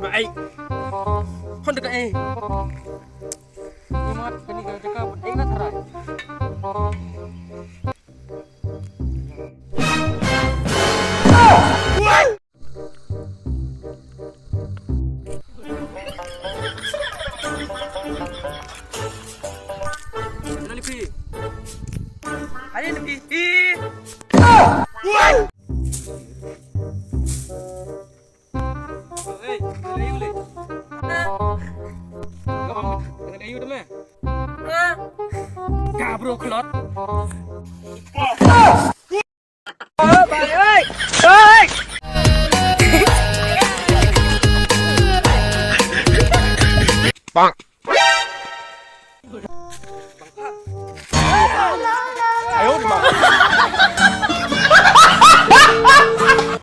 Baik. Kon dekat Imat kini kau cakap ingat terai. Mana Lipi? Ada Lipi. Ayu le. Kau dengan Ayu dah meh. Kabro kelot. Balik oi. Oi. Bang. Ayo di mana?